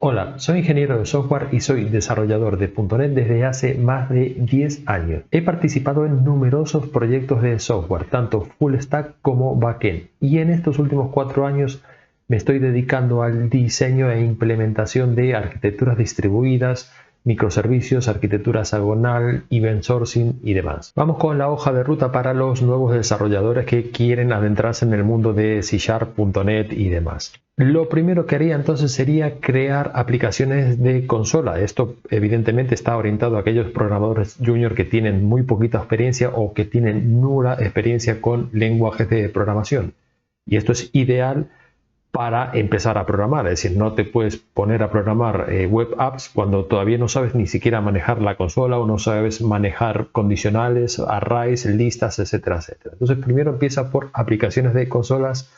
Hola, soy ingeniero de software y soy desarrollador de .NET desde hace más de 10 años. He participado en numerosos proyectos de software, tanto full stack como backend, y en estos últimos 4 años me estoy dedicando al diseño e implementación de arquitecturas distribuidas, microservicios, arquitectura hexagonal, event sourcing y demás. Vamos con la hoja de ruta para los nuevos desarrolladores que quieren adentrarse en el mundo de C#, .NET y demás. Lo primero que haría entonces sería crear aplicaciones de consola. Esto evidentemente está orientado a aquellos programadores junior que tienen muy poquita experiencia o que tienen nula experiencia con lenguajes de programación. Y esto es ideal para empezar a programar. Es decir, no te puedes poner a programar web apps cuando todavía no sabes ni siquiera manejar la consola o no sabes manejar condicionales, arrays, listas, etcétera, etcétera. Entonces primero empieza por aplicaciones de consolas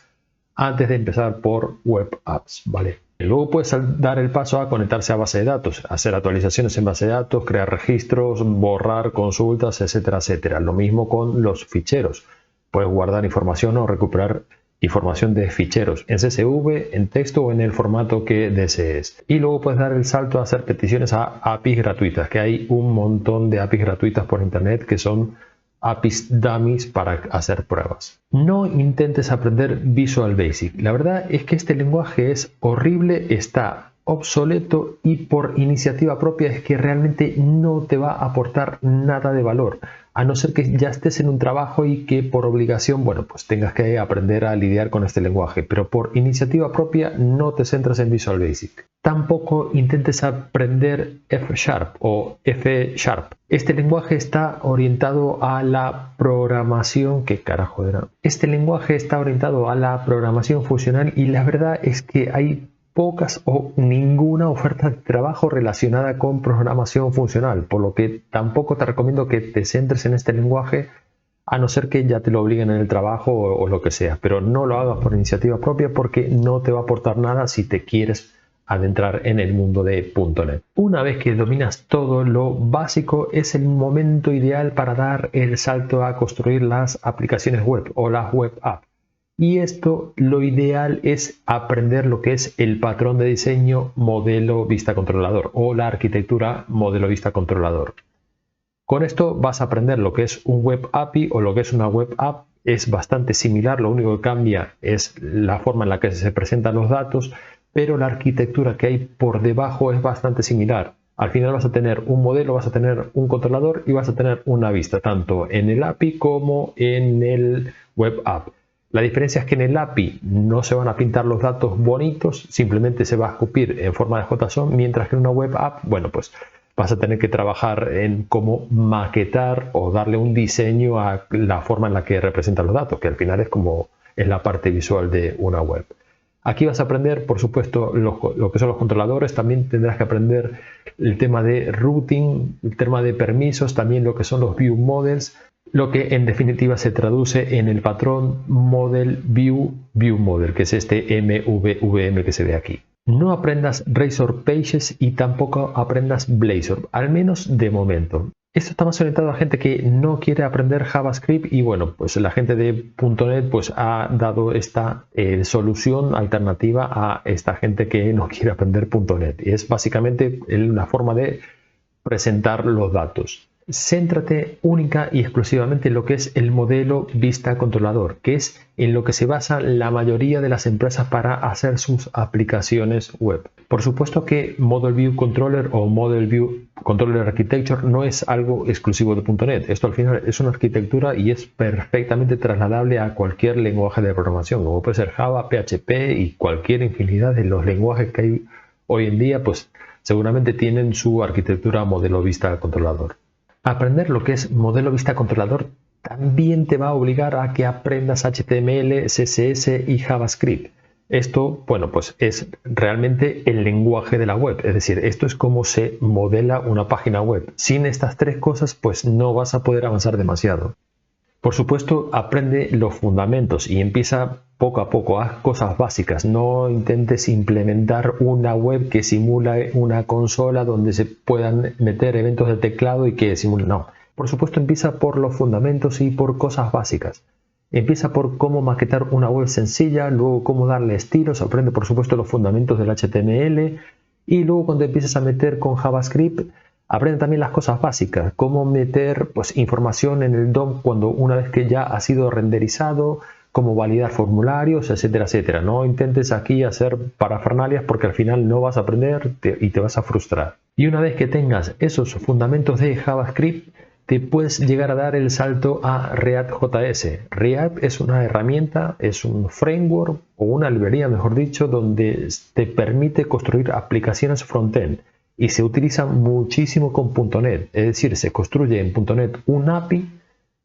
antes de empezar por web apps, ¿vale? Luego puedes dar el paso a conectarse a base de datos, hacer actualizaciones en base de datos, crear registros, borrar consultas, etcétera, etcétera. Lo mismo con los ficheros. Puedes guardar información o recuperar información de ficheros en CSV, en texto o en el formato que desees. Y luego puedes dar el salto a hacer peticiones a APIs gratuitas, que hay un montón de APIs gratuitas por internet que son APIs dummies para hacer pruebas. No intentes aprender Visual Basic. La verdad es que este lenguaje es horrible, está obsoleto y por iniciativa propia es que realmente no te va a aportar nada de valor, a no ser que ya estés en un trabajo y que por obligación, bueno, pues tengas que aprender a lidiar con este lenguaje, pero por iniciativa propia no te centres en Visual Basic. Tampoco intentes aprender F# o F#. Este lenguaje está orientado a la programación, ¿qué carajo era? Este lenguaje está orientado a la programación funcional y la verdad es que hay pocas o ninguna oferta de trabajo relacionada con programación funcional, por lo que tampoco te recomiendo que te centres en este lenguaje a no ser que ya te lo obliguen en el trabajo o lo que sea, pero no lo hagas por iniciativa propia porque no te va a aportar nada si te quieres adentrar en el mundo de .NET. Una vez que dominas todo lo básico, es el momento ideal para dar el salto a construir las aplicaciones web o las web apps. Y esto, lo ideal es aprender lo que es el patrón de diseño modelo vista controlador o la arquitectura modelo vista controlador. Con esto vas a aprender lo que es un web API o lo que es una web app. Es bastante similar, lo único que cambia es la forma en la que se presentan los datos, pero la arquitectura que hay por debajo es bastante similar. Al final vas a tener un modelo, vas a tener un controlador y vas a tener una vista, tanto en el API como en el web app. La diferencia es que en el API no se van a pintar los datos bonitos, simplemente se va a escupir en forma de JSON, mientras que en una web app, bueno, pues vas a tener que trabajar en cómo maquetar o darle un diseño a la forma en la que representan los datos, que al final es la parte visual de una web. Aquí vas a aprender, por supuesto, lo que son los controladores. También tendrás que aprender el tema de routing, el tema de permisos, también lo que son los view models, lo que en definitiva se traduce en el patrón model view model, que es este MVVM que se ve aquí. No aprendas Razor Pages y tampoco aprendas Blazor, al menos de momento. Esto está más orientado a gente que no quiere aprender JavaScript y bueno, pues la gente de .NET pues ha dado esta solución alternativa a esta gente que no quiere aprender .NET. Y es básicamente una forma de presentar los datos. Céntrate única y exclusivamente en lo que es el modelo vista controlador, que es en lo que se basa la mayoría de las empresas para hacer sus aplicaciones web. Por supuesto que Model View Controller o Model View Controller Architecture no es algo exclusivo de .NET. Esto al final es una arquitectura y es perfectamente trasladable a cualquier lenguaje de programación, como puede ser Java, PHP y cualquier infinidad de los lenguajes que hay hoy en día, pues seguramente tienen su arquitectura modelo vista controlador. Aprender lo que es modelo vista controlador también te va a obligar a que aprendas HTML, CSS y JavaScript. Esto, bueno, pues es realmente el lenguaje de la web. Es decir, esto es cómo se modela una página web. Sin estas tres cosas, pues no vas a poder avanzar demasiado. Por supuesto, aprende los fundamentos y empieza poco a poco, haz cosas básicas. No intentes implementar una web que simula una consola donde se puedan meter eventos de teclado y que simulen. No. Por supuesto, empieza por los fundamentos y por cosas básicas. Empieza por cómo maquetar una web sencilla, luego cómo darle estilos. Aprende, por supuesto, los fundamentos del HTML Y luego cuando empieces a meter con JavaScript, aprende también las cosas básicas, cómo meter pues, información en el DOM cuando una vez que ya ha sido renderizado, cómo validar formularios, etcétera, etcétera. No intentes aquí hacer parafernalias porque al final no vas a aprender y te vas a frustrar. Y una vez que tengas esos fundamentos de JavaScript, te puedes llegar a dar el salto a React.js. React es una herramienta, es un framework o una librería, mejor dicho, donde te permite construir aplicaciones frontend y se utiliza muchísimo con .NET. Es decir, se construye en .NET un API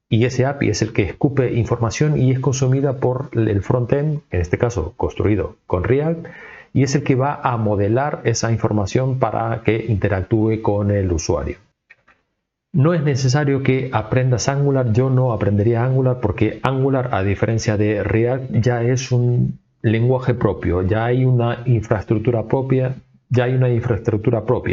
y ese API es el que escupe información y es consumida por el frontend, en este caso construido con React, y es el que va a modelar esa información para que interactúe con el usuario. No es necesario que aprendas Angular, yo no aprendería Angular porque Angular, a diferencia de React, ya es un lenguaje propio, ya hay una infraestructura propia,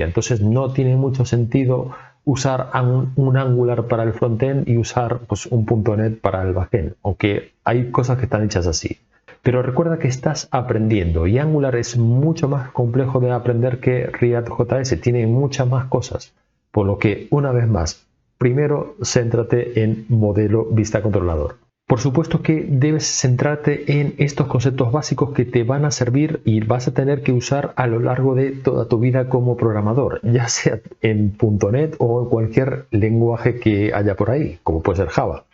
entonces no tiene mucho sentido usar un Angular para el frontend y usar pues, un .NET para el backend, aunque hay cosas que están hechas así. Pero recuerda que estás aprendiendo y Angular es mucho más complejo de aprender que React.js, tiene muchas más cosas. Por lo que, una vez más, primero céntrate en modelo vista controlador. Por supuesto que debes centrarte en estos conceptos básicos que te van a servir y vas a tener que usar a lo largo de toda tu vida como programador, ya sea en .NET o en cualquier lenguaje que haya por ahí, como puede ser Java.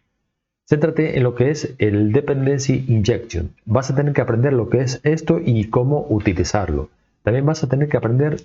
Céntrate en lo que es el Dependency Injection. Vas a tener que aprender lo que es esto y cómo utilizarlo. También vas a tener que aprender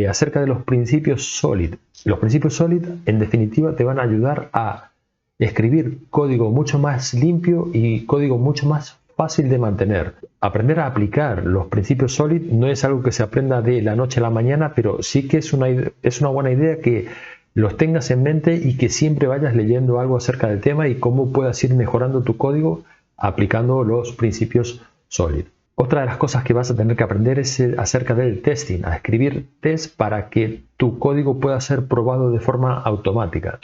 acerca de los principios SOLID. Los principios SOLID, en definitiva, te van a ayudar a escribir código mucho más limpio y código mucho más fácil de mantener. Aprender a aplicar los principios SOLID no es algo que se aprenda de la noche a la mañana, pero sí que es una buena idea que los tengas en mente y que siempre vayas leyendo algo acerca del tema y cómo puedas ir mejorando tu código aplicando los principios SOLID. Otra de las cosas que vas a tener que aprender es acerca del testing, a escribir test para que tu código pueda ser probado de forma automática.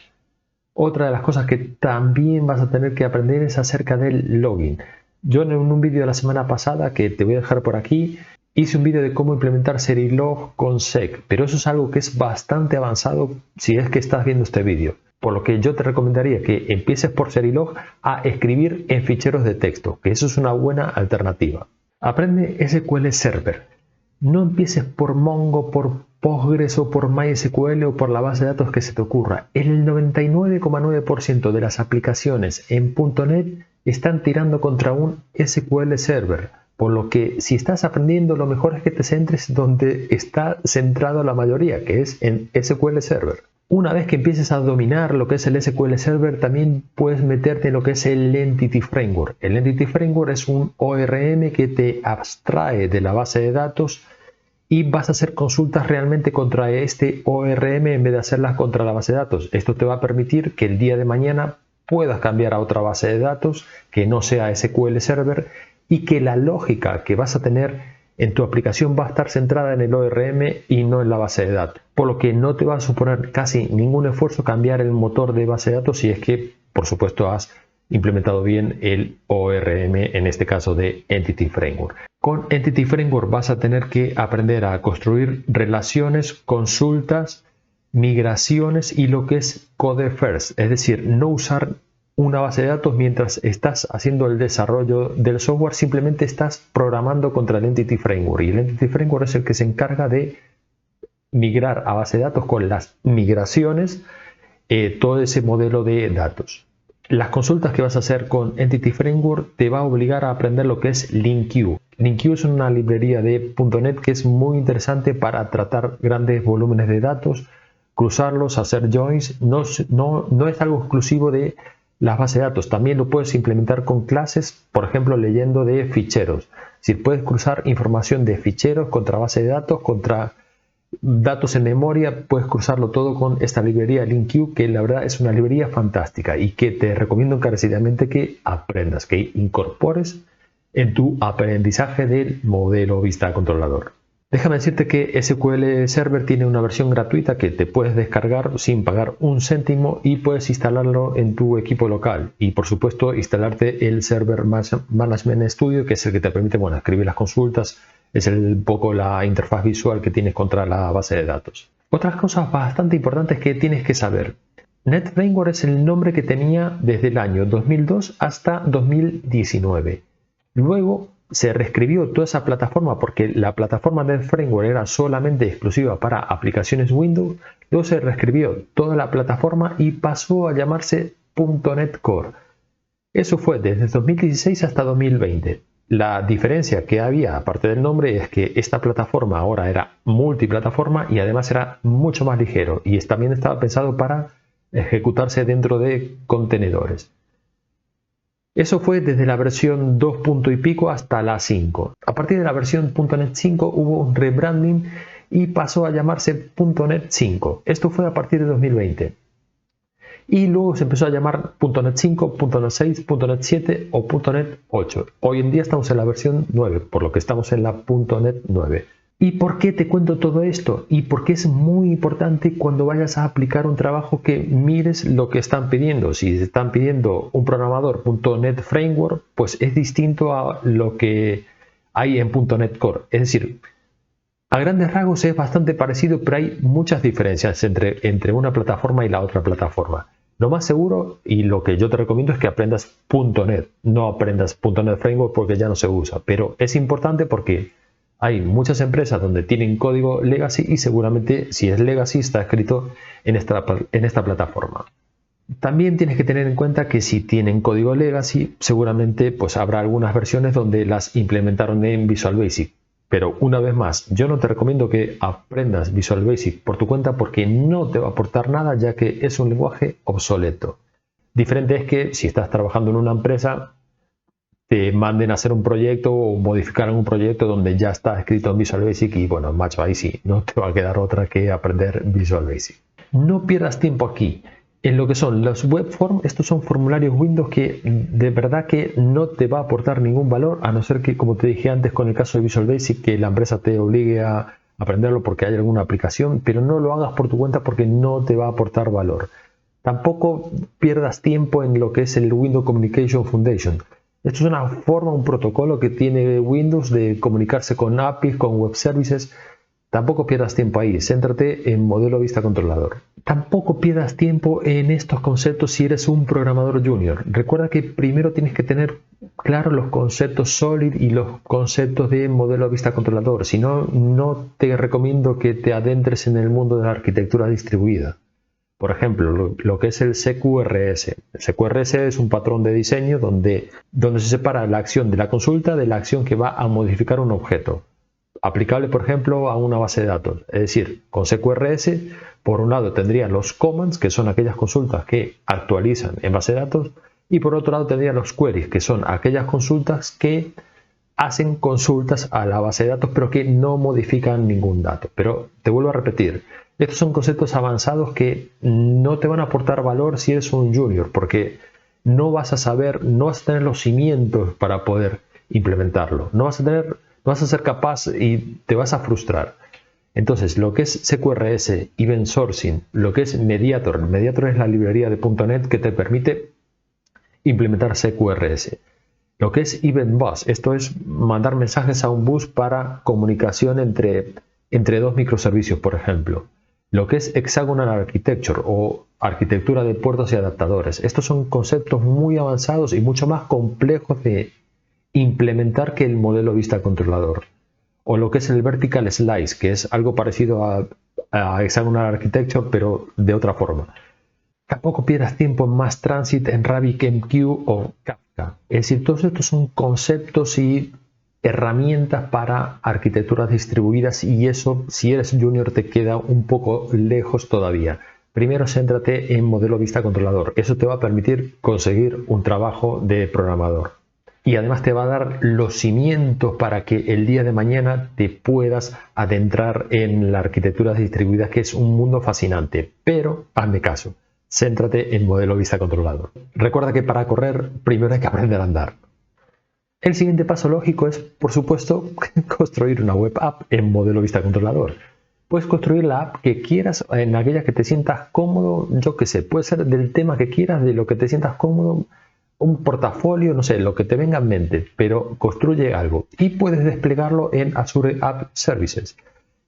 Otra de las cosas que también vas a tener que aprender es acerca del logging. Yo en un vídeo de la semana pasada, que te voy a dejar por aquí, hice un vídeo de cómo implementar Serilog con Sec, pero eso es algo que es bastante avanzado si es que estás viendo este vídeo. Por lo que yo te recomendaría que empieces por Serilog a escribir en ficheros de texto, que eso es una buena alternativa. Aprende SQL Server. No empieces por Mongo, por Postgres o por MySQL o por la base de datos que se te ocurra. El 99,9% de las aplicaciones en .NET están tirando contra un SQL Server. Por lo que si estás aprendiendo, lo mejor es que te centres donde está centrado la mayoría, que es en SQL Server. Una vez que empieces a dominar lo que es el SQL Server, también puedes meterte en lo que es el Entity Framework. El Entity Framework es un ORM que te abstrae de la base de datos y vas a hacer consultas realmente contra este ORM en vez de hacerlas contra la base de datos. Esto te va a permitir que el día de mañana puedas cambiar a otra base de datos que no sea SQL Server y que la lógica que vas a tener en tu aplicación va a estar centrada en el ORM y no en la base de datos. Por lo que no te va a suponer casi ningún esfuerzo cambiar el motor de base de datos si es que, por supuesto, has implementado bien el ORM, en este caso de Entity Framework. Con Entity Framework vas a tener que aprender a construir relaciones, consultas, migraciones y lo que es Code First, es decir, no usar una base de datos mientras estás haciendo el desarrollo del software, simplemente estás programando contra el Entity Framework y el Entity Framework es el que se encarga de migrar a base de datos con las migraciones todo ese modelo de datos. Las consultas que vas a hacer con Entity Framework te va a obligar a aprender lo que es LINQ. LINQ es una librería de .NET que es muy interesante para tratar grandes volúmenes de datos, cruzarlos, hacer joins. No es algo exclusivo de las bases de datos, también lo puedes implementar con clases, por ejemplo leyendo de ficheros. Si puedes cruzar información de ficheros contra base de datos, contra datos en memoria, puedes cruzarlo todo con esta librería LINQ, que la verdad es una librería fantástica y que te recomiendo encarecidamente que aprendas, que incorpores en tu aprendizaje del modelo vista controlador. Déjame decirte que SQL Server tiene una versión gratuita que te puedes descargar sin pagar un céntimo y puedes instalarlo en tu equipo local y por supuesto instalarte el Server Management Studio, que es el que te permite escribir las consultas, Es un poco la interfaz visual que tienes contra la base de datos. Otras cosas bastante importantes que tienes que saber. NetFramework es el nombre que tenía desde el año 2002 hasta 2019. Luego se reescribió toda esa plataforma porque la plataforma NetFramework era solamente exclusiva para aplicaciones Windows. Luego se reescribió toda la plataforma y pasó a llamarse .NET Core. Eso fue desde 2016 hasta 2020. La diferencia que había, aparte del nombre, es que esta plataforma ahora era multiplataforma y además era mucho más ligero y también estaba pensado para ejecutarse dentro de contenedores. Eso fue desde la versión 2 y pico hasta la 5. A partir de la versión .NET 5 hubo un rebranding y pasó a llamarse .NET 5. Esto fue a partir de 2020. Y luego se empezó a llamar .NET 5, .NET 6, .NET 7 o .NET 8. Hoy en día estamos en la versión 9, por lo que estamos en la .NET 9. ¿Y por qué te cuento todo esto? Y porque es muy importante cuando vayas a aplicar un trabajo que mires lo que están pidiendo. Si están pidiendo un programador .NET Framework, pues es distinto a lo que hay en .NET Core. Es decir, a grandes rasgos es bastante parecido, pero hay muchas diferencias entre una plataforma y la otra plataforma. Lo más seguro y lo que yo te recomiendo es que aprendas .NET. No aprendas .NET Framework porque ya no se usa, pero es importante porque hay muchas empresas donde tienen código legacy y seguramente si es legacy está escrito en esta plataforma. También tienes que tener en cuenta que si tienen código legacy, seguramente pues habrá algunas versiones donde las implementaron en Visual Basic. Pero una vez más, yo no te recomiendo que aprendas Visual Basic por tu cuenta porque no te va a aportar nada ya que es un lenguaje obsoleto. Diferente es que si estás trabajando en una empresa, te manden a hacer un proyecto o modificar un proyecto donde ya está escrito en Visual Basic y bueno, macho, ahí sí, no te va a quedar otra que aprender Visual Basic. No pierdas tiempo aquí. En lo que son los webforms, estos son formularios Windows que de verdad que no te va a aportar ningún valor, a no ser que, como te dije antes con el caso de Visual Basic, que la empresa te obligue a aprenderlo porque hay alguna aplicación, pero no lo hagas por tu cuenta porque no te va a aportar valor. Tampoco pierdas tiempo en lo que es el Windows Communication Foundation. Esto es una forma, un protocolo que tiene Windows de comunicarse con APIs, con web services. Tampoco pierdas tiempo ahí, céntrate en modelo vista controlador. Tampoco pierdas tiempo en estos conceptos si eres un programador junior. Recuerda que primero tienes que tener claros los conceptos SOLID y los conceptos de modelo vista controlador. Si no, no te recomiendo que te adentres en el mundo de la arquitectura distribuida. Por ejemplo, lo que es el CQRS. El CQRS es un patrón de diseño donde se separa la acción de la consulta de la acción que va a modificar un objeto. Aplicable, por ejemplo, a una base de datos. Es decir, con CQRS, por un lado tendría los commands, que son aquellas consultas que actualizan en base de datos, y por otro lado tendría los queries, que son aquellas consultas que hacen consultas a la base de datos, pero que no modifican ningún dato. Pero te vuelvo a repetir, estos son conceptos avanzados que no te van a aportar valor si eres un junior, porque no vas a saber, no vas a tener los cimientos para poder implementarlo. No vas a ser capaz y te vas a frustrar. Entonces, lo que es CQRS, Event Sourcing, lo que es Mediator. Mediator es la librería de .NET que te permite implementar CQRS. Lo que es Event Bus, esto es mandar mensajes a un bus para comunicación entre dos microservicios, por ejemplo. Lo que es Hexagonal Architecture o arquitectura de puertos y adaptadores. Estos son conceptos muy avanzados y mucho más complejos de implementar que el modelo vista controlador. O lo que es el Vertical Slice, que es algo parecido a Hexagonal Architecture, pero de otra forma. Tampoco pierdas tiempo en Mass Transit, en RabbitMQ o Kafka. Es decir, todos estos son conceptos y herramientas para arquitecturas distribuidas y eso, si eres junior, te queda un poco lejos todavía. Primero céntrate en modelo vista controlador. Eso te va a permitir conseguir un trabajo de programador. Y además te va a dar los cimientos para que el día de mañana te puedas adentrar en la arquitectura distribuida, que es un mundo fascinante. Pero hazme caso, céntrate en modelo vista controlador. Recuerda que para correr primero hay que aprender a andar. El siguiente paso lógico es, por supuesto, construir una web app en modelo vista controlador. Puedes construir la app que quieras, en aquella que te sientas cómodo, yo qué sé, puede ser del tema que quieras, de lo que te sientas cómodo. un portafolio, no sé, lo que te venga en mente, pero construye algo y puedes desplegarlo en Azure App Services.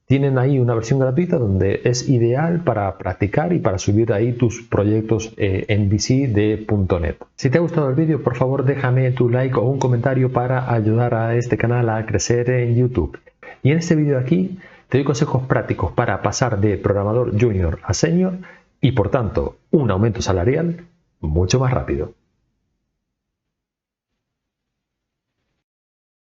Tienen ahí una versión gratuita donde es ideal para practicar y para subir ahí tus proyectos MVC de .NET. Si te ha gustado el vídeo, por favor déjame tu like o un comentario para ayudar a este canal a crecer en YouTube. Y en este vídeo de aquí te doy consejos prácticos para pasar de programador junior a senior y por tanto un aumento salarial mucho más rápido.